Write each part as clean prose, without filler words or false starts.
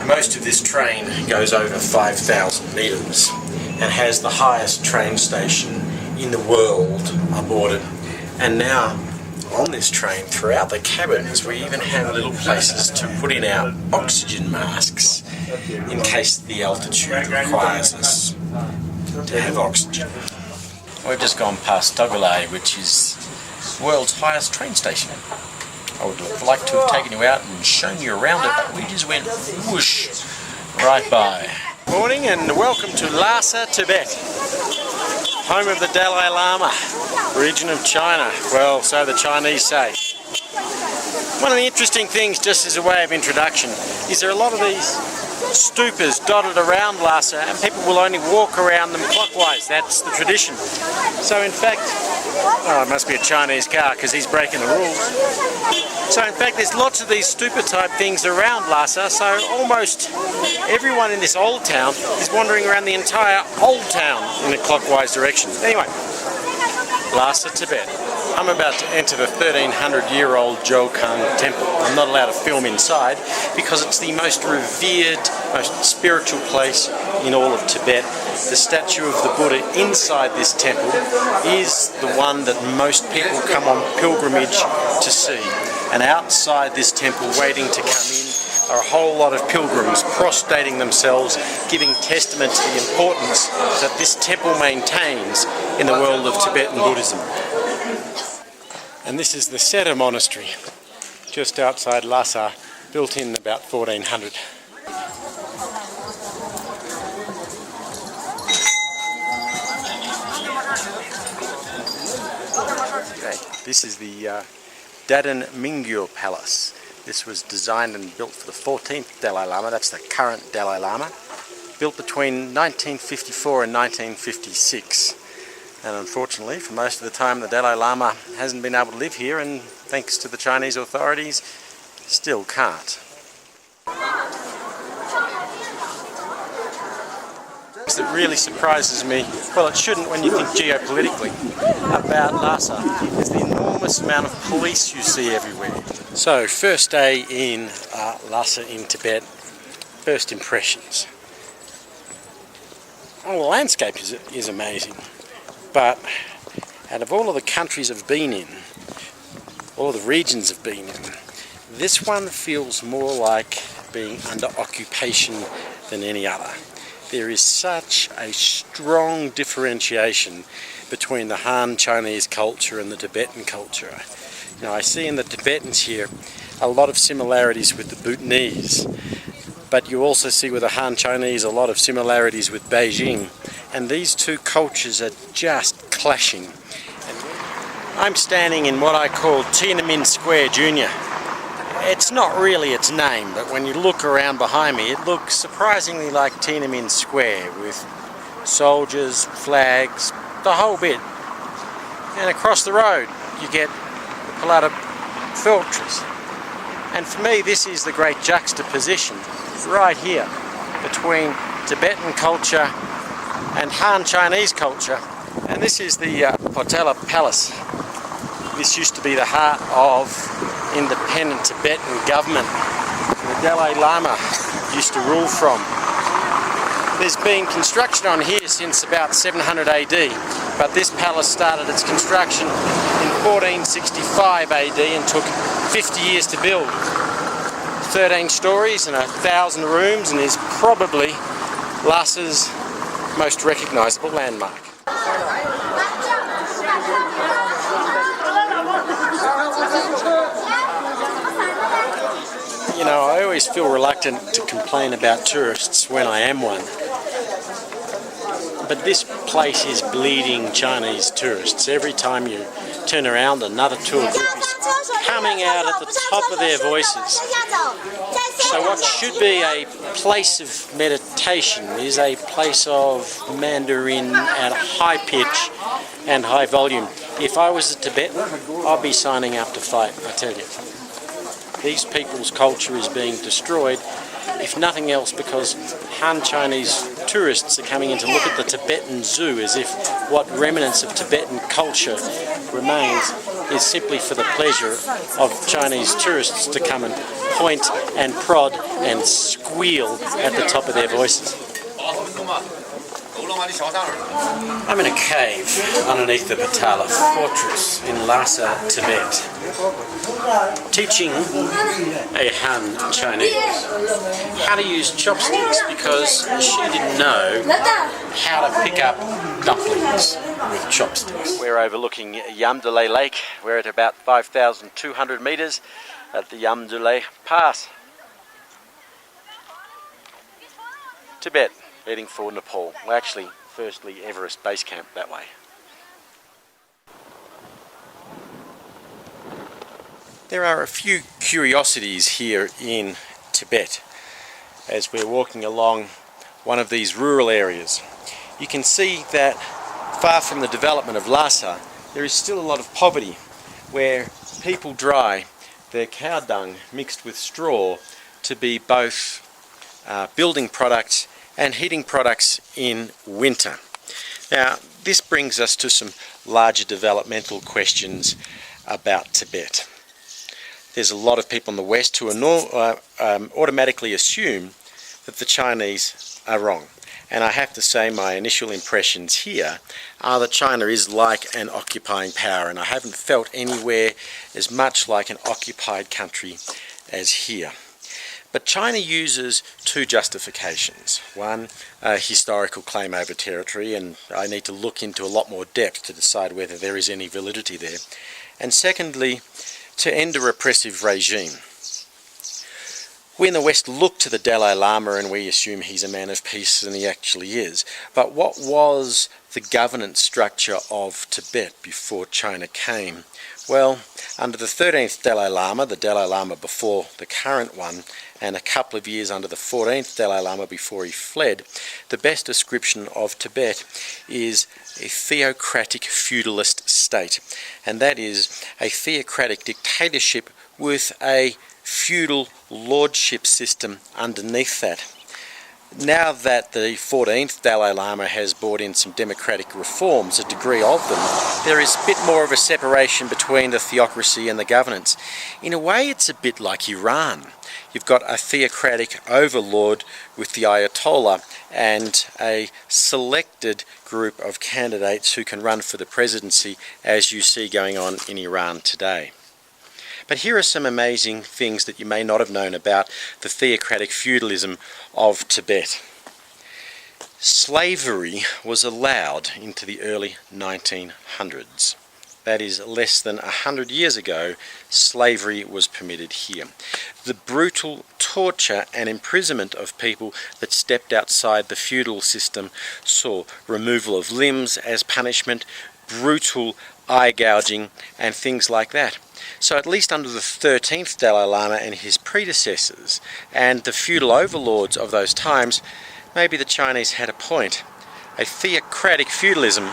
Most of this train goes over 5,000 metres and has the highest train station in the world aboard it. And now on this train, throughout the cabins, we even have little places to put in our oxygen masks in case the altitude requires us to have oxygen. We've just gone past Togolay, which is the world's highest train station. I would have liked to have taken you out and shown you around it, but we just went whoosh right by. Morning and welcome to Lhasa, Tibet, home of the Dalai Lama, region of China. Well, so the Chinese say. One of the interesting things, just as a way of introduction, is there are a lot of these stupas dotted around Lhasa, and people will only walk around them clockwise. That's the tradition. So in fact, oh, it must be a Chinese car because he's breaking the rules. So in fact, there's lots of these stupa type things around Lhasa, so almost everyone in this old town is wandering around the entire old town in a clockwise direction. Anyway, Lhasa, Tibet. I'm about to enter the 1300-year-old Jokang temple. I'm not allowed to film inside because it's the most revered, most spiritual place in all of Tibet. The statue of the Buddha inside this temple is the one that most people come on pilgrimage to see. And outside this temple, waiting to come in, are a whole lot of pilgrims prostrating themselves, giving testament to the importance that this temple maintains in the world of Tibetan Buddhism. And this is the Seta Monastery, just outside Lhasa, built in about 1400. Okay, this is the Dadan Mingyo Palace. This was designed and built for the 14th Dalai Lama, that's the current Dalai Lama, built between 1954 and 1956. And unfortunately, for most of the time, the Dalai Lama hasn't been able to live here, and thanks to the Chinese authorities, still can't. That really surprises me, well, it shouldn't when you think geopolitically, about Lhasa is the enormous amount of police you see everywhere. So, first day in Lhasa in Tibet, first impressions. Oh, the landscape is amazing, but out of all of the countries I've been in, all the regions I've been in, this one feels more like being under occupation than any other. There is such a strong differentiation between the Han Chinese culture and the Tibetan culture. You know, I see in the Tibetans here a lot of similarities with the Bhutanese, but you also see with the Han Chinese a lot of similarities with Beijing, and these two cultures are just clashing. And I'm standing in what I call Tiananmen Square Junior. It's not really its name, but when you look around behind me, it looks surprisingly like Tiananmen Square, with soldiers, flags, the whole bit. And across the road, you get the Palada Fortress. And for me, this is the great juxtaposition right here between Tibetan culture and Han Chinese culture. And this is the Potala Palace. This used to be the heart of independent Tibetan government the Dalai Lama used to rule from. There's been construction on here since about 700 AD, but this palace started its construction in 1465 AD and took 50 years to build. 13 stories and 1,000 rooms, and is probably Lhasa's most recognisable landmark. You know, I always feel reluctant to complain about tourists when I am one. But this place is bleeding Chinese tourists. Every time you turn around, another tour group is coming out at the top of their voices. So what should be a place of meditation is a place of Mandarin at high pitch and high volume. If I was a Tibetan, I'd be signing up to fight, I tell you. These people's culture is being destroyed, if nothing else because Han Chinese tourists are coming in to look at the Tibetan zoo as if what remnants of Tibetan culture remains is simply for the pleasure of Chinese tourists to come and point and prod and squeal at the top of their voices. I'm in a cave underneath the Patala fortress in Lhasa, Tibet, teaching a Han Chinese how to use chopsticks because she didn't know how to pick up dumplings with chopsticks. We're overlooking Yamdule Lake. We're at about 5,200 metres at the Yamdule Pass. Tibet, heading for Nepal. Well, actually, firstly, Everest Base Camp that way. There are a few curiosities here in Tibet as we're walking along one of these rural areas. You can see that far from the development of Lhasa, there is still a lot of poverty where people dry their cow dung mixed with straw to be both building products and heating products in winter. Now, this brings us to some larger developmental questions about Tibet. There's a lot of people in the West who automatically assume that the Chinese are wrong. And I have to say my initial impressions here are that China is like an occupying power, and I haven't felt anywhere as much like an occupied country as here. But China uses two justifications. One, a historical claim over territory, and I need to look into a lot more depth to decide whether there is any validity there. And secondly, to end a repressive regime. We in the West look to the Dalai Lama and we assume he's a man of peace, and he actually is. But what was the governance structure of Tibet before China came? Well, under the 13th Dalai Lama, the Dalai Lama before the current one, and a couple of years under the 14th Dalai Lama before he fled, the best description of Tibet is a theocratic feudalist state. And that is a theocratic dictatorship with a feudal lordship system underneath that. Now that the 14th Dalai Lama has brought in some democratic reforms, a degree of them, there is a bit more of a separation between the theocracy and the governance. In a way, it's a bit like Iran. You've got a theocratic overlord with the Ayatollah and a selected group of candidates who can run for the presidency, as you see going on in Iran today. But here are some amazing things that you may not have known about the theocratic feudalism of Tibet. Slavery was allowed into the early 1900s. That is, less than 100 years ago, slavery was permitted here. The brutal torture and imprisonment of people that stepped outside the feudal system saw removal of limbs as punishment, brutal eye gouging, and things like that. So at least under the 13th Dalai Lama and his predecessors, and the feudal overlords of those times, maybe the Chinese had a point. A theocratic feudalism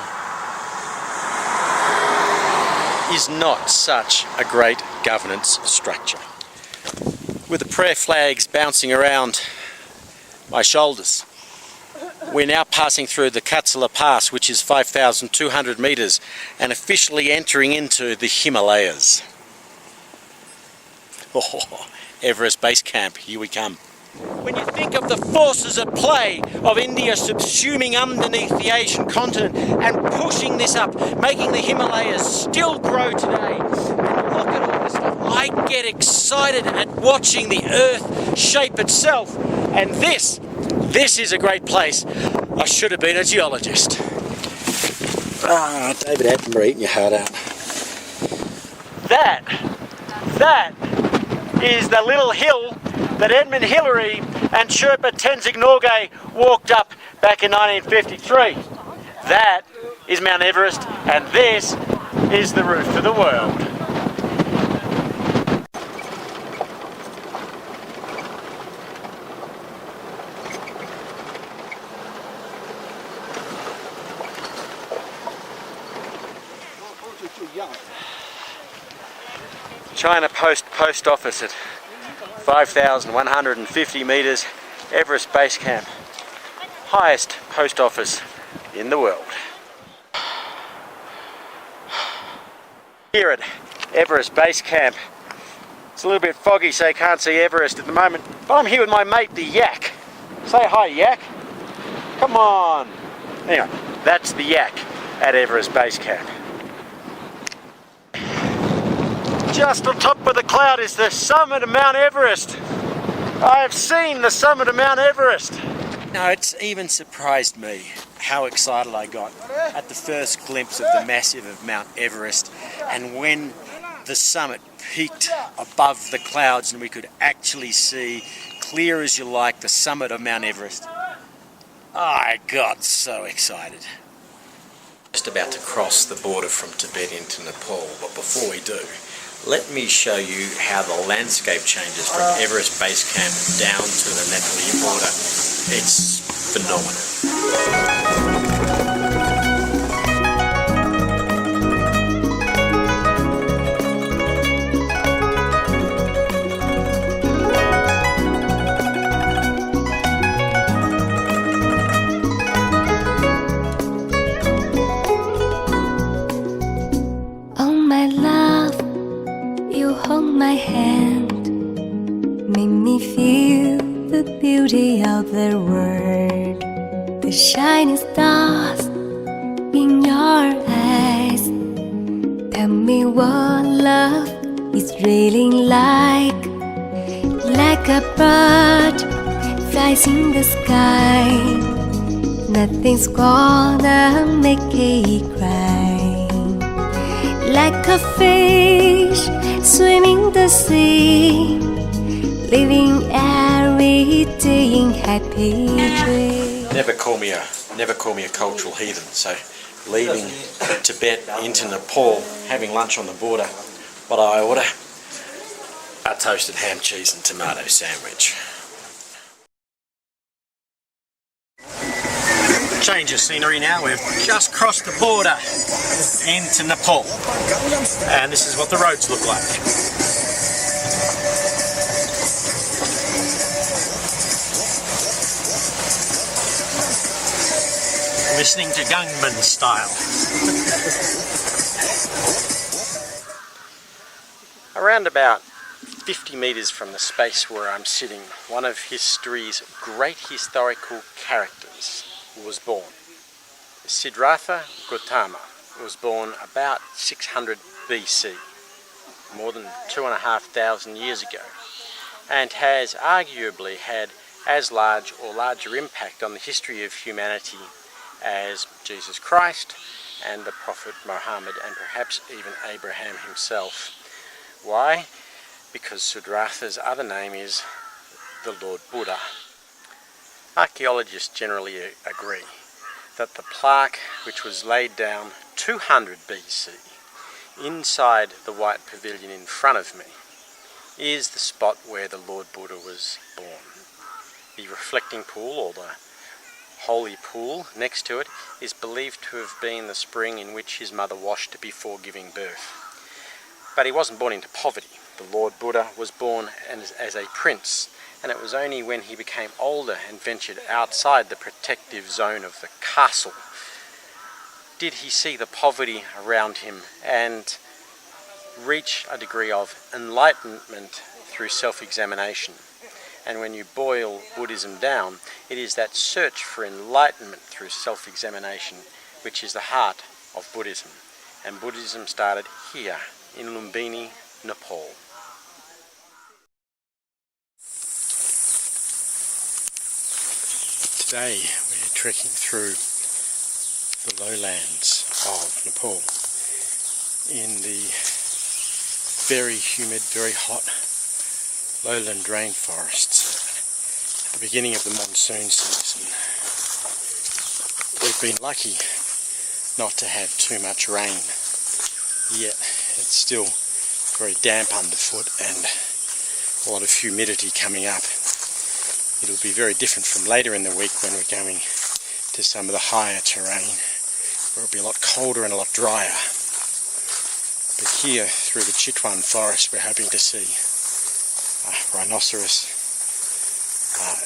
is not such a great governance structure. With the prayer flags bouncing around my shoulders, we're now passing through the Katsala Pass, which is 5,200 metres, and officially entering into the Himalayas. Oh, Everest Base Camp, here we come. When you think of the forces at play of India subsuming underneath the Asian continent and pushing this up, making the Himalayas still grow today, and look at all this stuff, I get excited at watching the earth shape itself, and this is a great place. I should have been a geologist. David Attenborough eating your heart out. That is the little hill that Edmund Hillary and Sherpa Tenzing Norgay walked up back in 1953. That is Mount Everest, and this is the roof of the world. China Post Office at 5,150 metres, Everest Base Camp, highest post office in the world. Here at Everest Base Camp. It's a little bit foggy, so you can't see Everest at the moment, but I'm here with my mate the Yak. Say hi, Yak. Come on. Anyway, that's the Yak at Everest Base Camp. Just on top of the cloud is the summit of Mount Everest. I have seen the summit of Mount Everest. Now, it's even surprised me how excited I got at the first glimpse of the massive of Mount Everest, and when the summit peaked above the clouds and we could actually see, clear as you like, the summit of Mount Everest. I got so excited. Just about to cross the border from Tibet into Nepal, but before we do, let me show you how the landscape changes from Everest Base Camp down to the Nepali border. It's phenomenal. My hand made me feel the beauty of the world, the shining stars in your eyes. Tell me what love is really like a bird flies in the sky. Nothing's gonna make it cry. Like a fish swimming the sea, living every day in happy dreams. Never call me a cultural heathen. So, leaving Tibet into Nepal, having lunch on the border, what I order? A toasted ham, cheese and tomato sandwich. Change of scenery now. We've just crossed the border into Nepal, and this is what the roads look like. Listening to Gunman style. Around about 50 metres from the space where I'm sitting, one of history's great historical characters was born. Siddhartha Gautama was born about 600 BC, more than 2,500 years ago, and has arguably had as large or larger impact on the history of humanity as Jesus Christ and the Prophet Muhammad, and perhaps even Abraham himself. Why? Because Siddhartha's other name is the Lord Buddha. Archaeologists generally agree that the plaque, which was laid down 200 BC inside the white pavilion in front of me, is the spot where the Lord Buddha was born. The reflecting pool, or the holy pool next to it, is believed to have been the spring in which his mother washed before giving birth. But he wasn't born into poverty. The Lord Buddha was born as a prince, and it was only when he became older and ventured outside the protective zone of the castle did he see the poverty around him and reach a degree of enlightenment through self-examination. And when you boil Buddhism down, it is that search for enlightenment through self-examination which is the heart of Buddhism. And Buddhism started here in Lumbini, Nepal. Today we're trekking through the lowlands of Nepal in the very humid, very hot lowland rainforests at the beginning of the monsoon season. We've been lucky not to have too much rain, yet it's still very damp underfoot and a lot of humidity coming up. It'll be very different from later in the week when we're going to some of the higher terrain, where it'll be a lot colder and a lot drier. But here, through the Chitwan forest, we're hoping to see rhinoceros,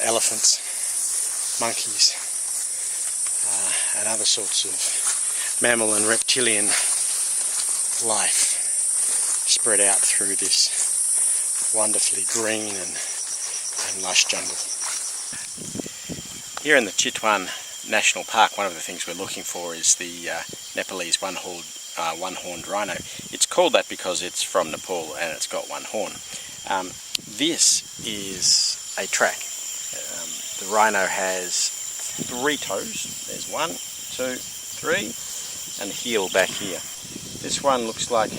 elephants, monkeys, and other sorts of mammal and reptilian life, spread out through this wonderfully green and lush jungle. Here in the Chitwan National Park, one of the things we're looking for is the Nepalese one-horned rhino. It's called that because it's from Nepal and it's got one horn. This is a track. The rhino has 3 toes. There's 1, 2, 3, and a heel back here. This one looks like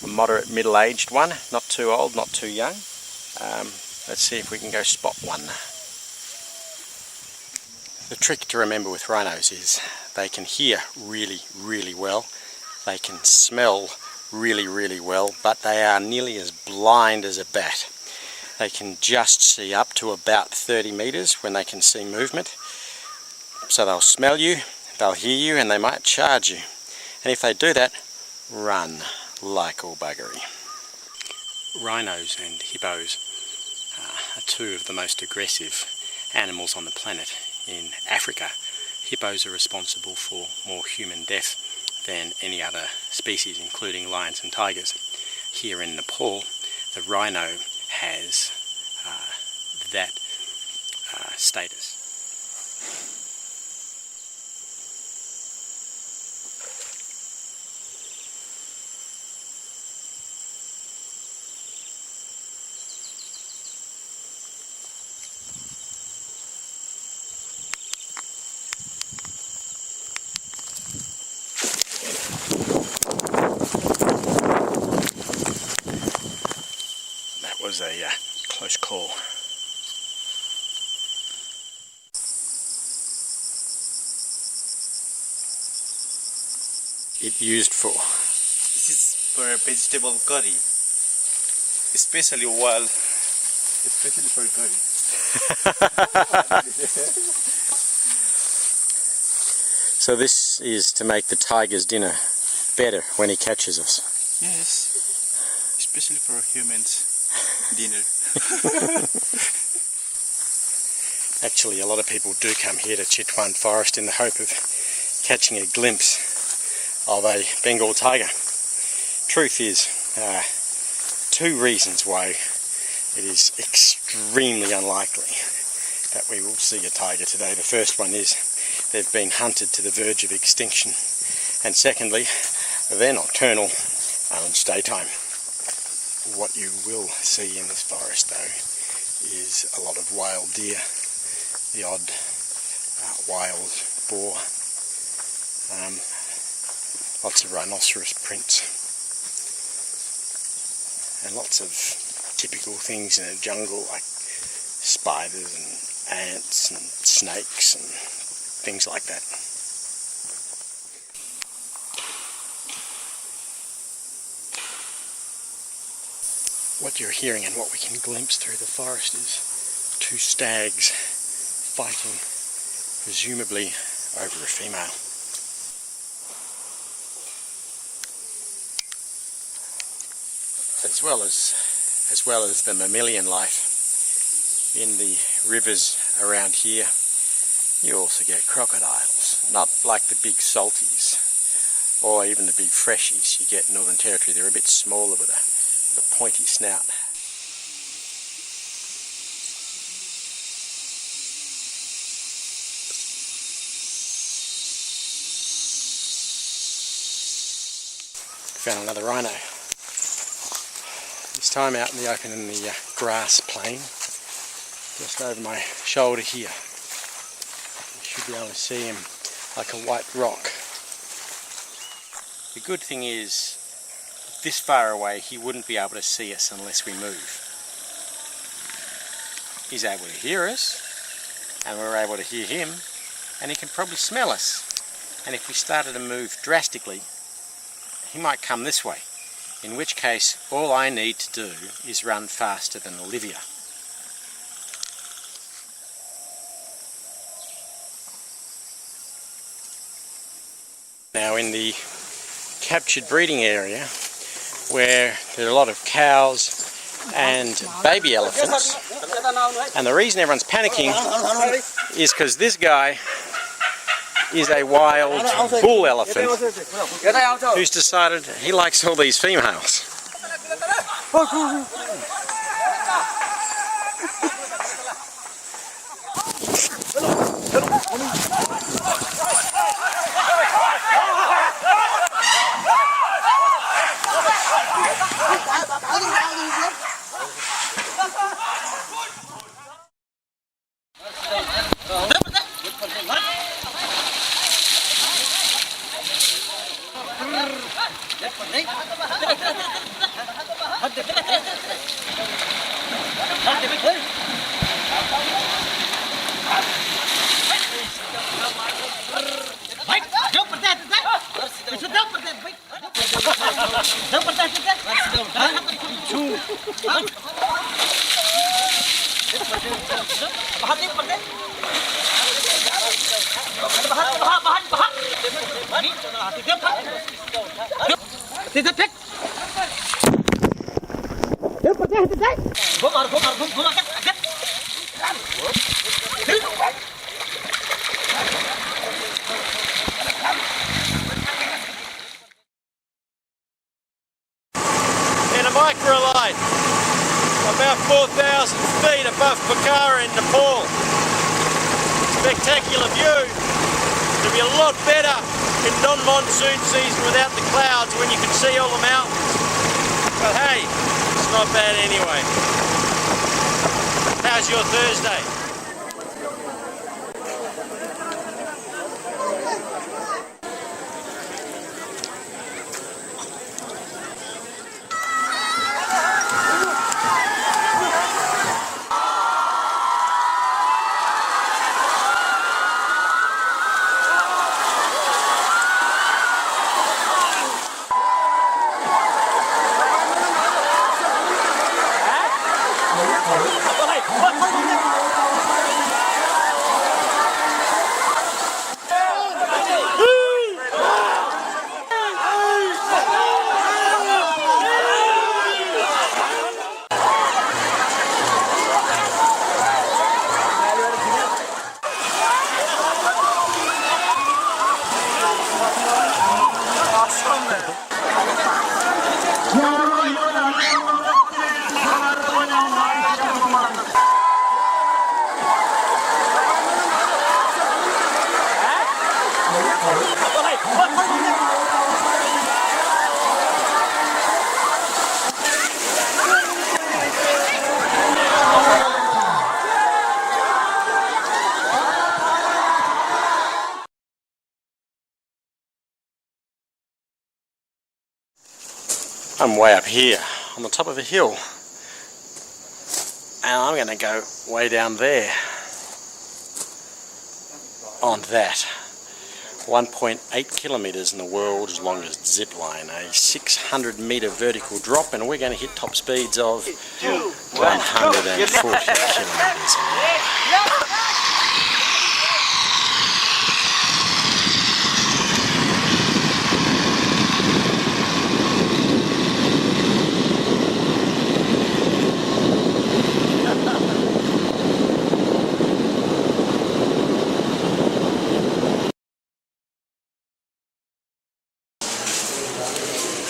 a moderate middle-aged one, not too old, not too young. Let's see if we can go spot one. The trick to remember with rhinos is they can hear really, really well. They can smell really, really well, but they are nearly as blind as a bat. They can just see up to about 30 meters when they can see movement. So they'll smell you, they'll hear you, and they might charge you. And if they do that, run like all buggery. Rhinos and hippos are 2 of the most aggressive animals on the planet. In Africa, hippos are responsible for more human death than any other species, including lions and tigers. Here in Nepal, the rhino has that status. Was a close call. It used for? This is for vegetable curry, especially wild, especially for curry. So this is to make the tiger's dinner better when he catches us. Yes, especially for humans. Dinner. Actually, a lot of people do come here to Chitwan Forest in the hope of catching a glimpse of a Bengal tiger. Truth is, 2 reasons why it is extremely unlikely that we will see a tiger today. The first one is they've been hunted to the verge of extinction, and secondly, they're nocturnal and it's daytime. What you will see in this forest, though, is a lot of wild deer, the odd wild boar, lots of rhinoceros prints, and lots of typical things in a jungle like spiders and ants and snakes and things like that. What you're hearing and what we can glimpse through the forest is 2 stags fighting, presumably over a female. As well as the mammalian life in the rivers around here, you also get crocodiles, not like the big salties or even the big freshies you get in Northern Territory. They're a bit smaller with a pointy snout. Found another rhino. This time out in the open in the grass plain, just over my shoulder here. You should be able to see him like a white rock. The good thing is, this far away he wouldn't be able to see us unless we move. He's able to hear us, and we're able to hear him, and he can probably smell us. And if we started to move drastically, he might come this way, in which case all I need to do is run faster than Olivia. Now in the captured breeding area, where there are a lot of cows and baby elephants, and the reason everyone's panicking is because this guy is a wild bull elephant who's decided he likes all these females. In a microlight about 4,000 feet above Pokhara in Nepal. Spectacular view. It'll be a lot better in non-monsoon season without the clouds when you can see all the mountains. But hey, it's not bad anyway. How's your Thursday? I'm way up here on the top of a hill, and I'm going to go way down there on that 1.8 kilometres in the world's longest zip line, a 600-metre vertical drop, and we're going to hit top speeds of 140 kilometres an hour.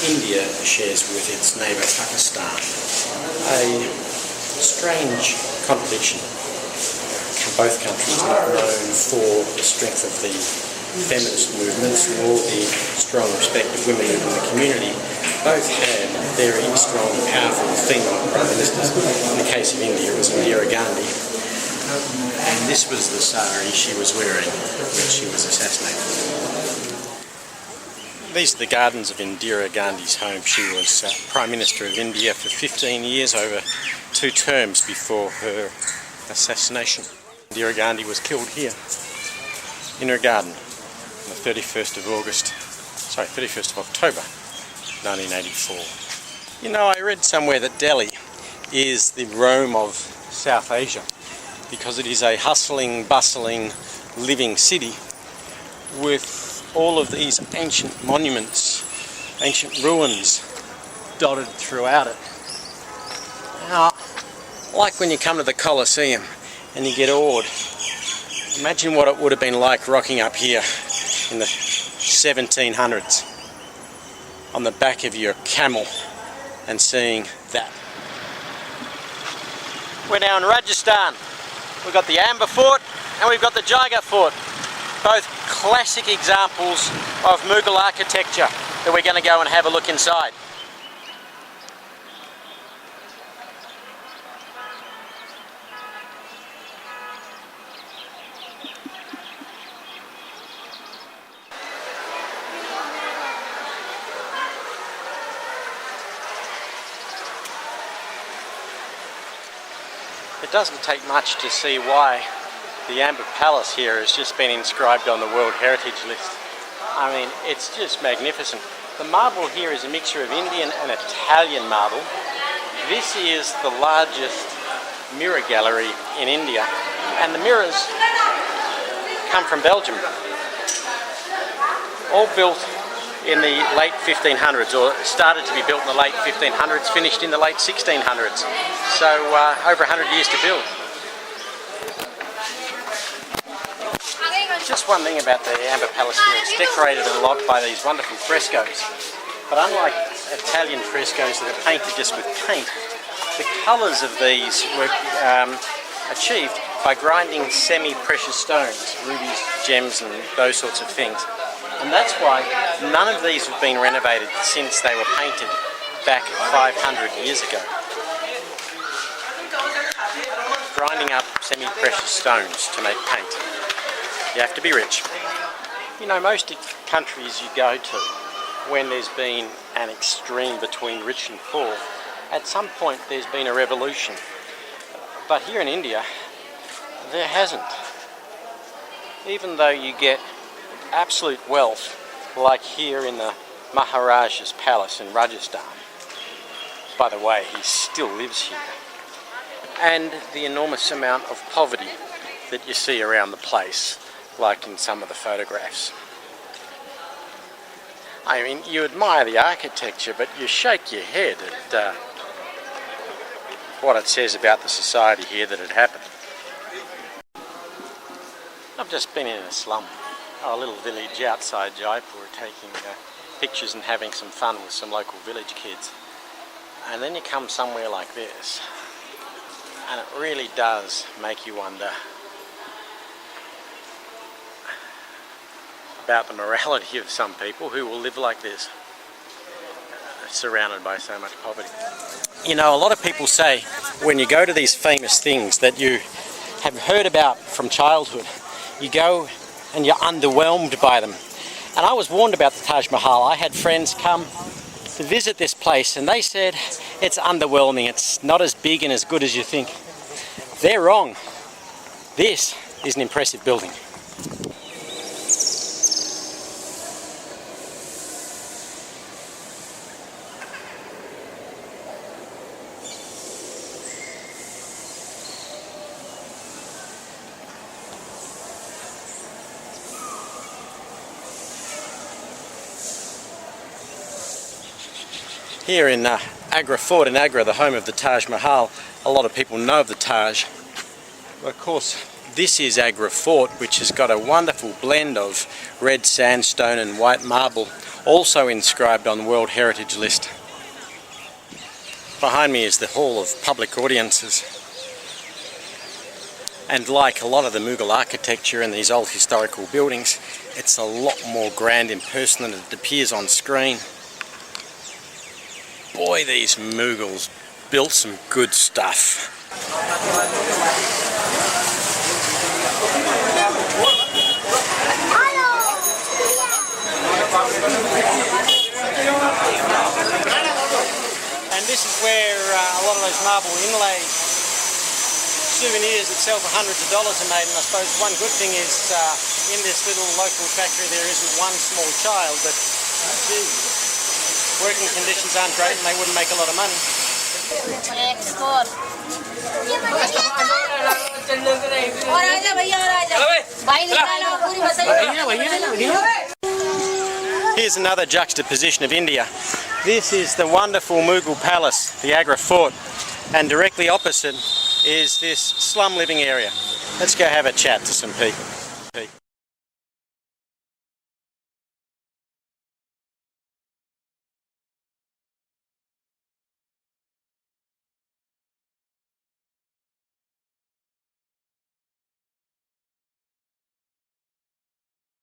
India shares with its neighbour Pakistan a strange contradiction. Both countries are not known for the strength of the feminist movements nor the strong respect of women in the community. Both had very strong, powerful female prime ministers. In the case of India, it was Indira Gandhi, and this was the sari she was wearing when she was assassinated. These are the gardens of Indira Gandhi's home. She was Prime Minister of India for 15 years, over 2 terms before her assassination. Indira Gandhi was killed here, in her garden, on the 31st of October 1984. You know, I read somewhere that Delhi is the Rome of South Asia because it is a hustling, bustling, living city with all of these ancient monuments, ancient ruins dotted throughout it. Now, like when you come to the Colosseum and you get awed, imagine what it would have been like rocking up here in the 1700s on the back of your camel and seeing that. We're now in Rajasthan. We've got the Amber Fort and we've got the Jagat Fort. Both classic examples of Mughal architecture that we're going to go and have a look inside. It doesn't take much to see why the Amber Palace here has just been inscribed on the World Heritage List. I mean, it's just magnificent. The marble here is a mixture of Indian and Italian marble. This is the largest mirror gallery in India, and the mirrors come from Belgium. All built in the late 1500s, or started to be built in the late 1500s, finished in the late 1600s. So over 100 years to build. Just one thing about the Amber Palace here, it's decorated a lot by these wonderful frescoes. But unlike Italian frescoes that are painted just with paint, the colours of these were achieved by grinding semi-precious stones, rubies, gems and those sorts of things. And that's why none of these have been renovated since they were painted back 500 years ago. Grinding up semi-precious stones to make paint. You have to be rich. You know, most countries you go to, when there's been an extreme between rich and poor, at some point there's been a revolution. But here in India, there hasn't. Even though you get absolute wealth, like here in the Maharaja's palace in Rajasthan. By the way, he still lives here. And the enormous amount of poverty that you see around the place, like in some of the photographs. I mean, you admire the architecture, but you shake your head at what it says about the society here that had happened. I've just been in a slum, a little village outside Jaipur, taking pictures and having some fun with some local village kids. And then you come somewhere like this, and it really does make you wonder about the morality of some people who will live like this, surrounded by so much poverty. You know, a lot of people say when you go to these famous things that you have heard about from childhood, you go and you're underwhelmed by them. And I was warned about the Taj Mahal. I had friends come to visit this place and they said it's underwhelming, it's not as big and as good as you think. They're wrong. This is an impressive building. Here in Agra Fort in Agra, the home of the Taj Mahal, a lot of people know of the Taj. But of course, this is Agra Fort, which has got a wonderful blend of red sandstone and white marble, also inscribed on the World Heritage List. Behind me is the Hall of Public Audiences. And like a lot of the Mughal architecture in these old historical buildings, it's a lot more grand in person than it appears on screen. Boy, these Mughals built some good stuff. And this is where a lot of those marble inlay souvenirs that sell for hundreds of dollars are made. And I suppose one good thing is in this little local factory there isn't one small child, but working conditions aren't great and they wouldn't make a lot of money. Here's another juxtaposition of India. This is the wonderful Mughal palace, the Agra Fort, and directly opposite is this slum living area. Let's go have a chat to some people.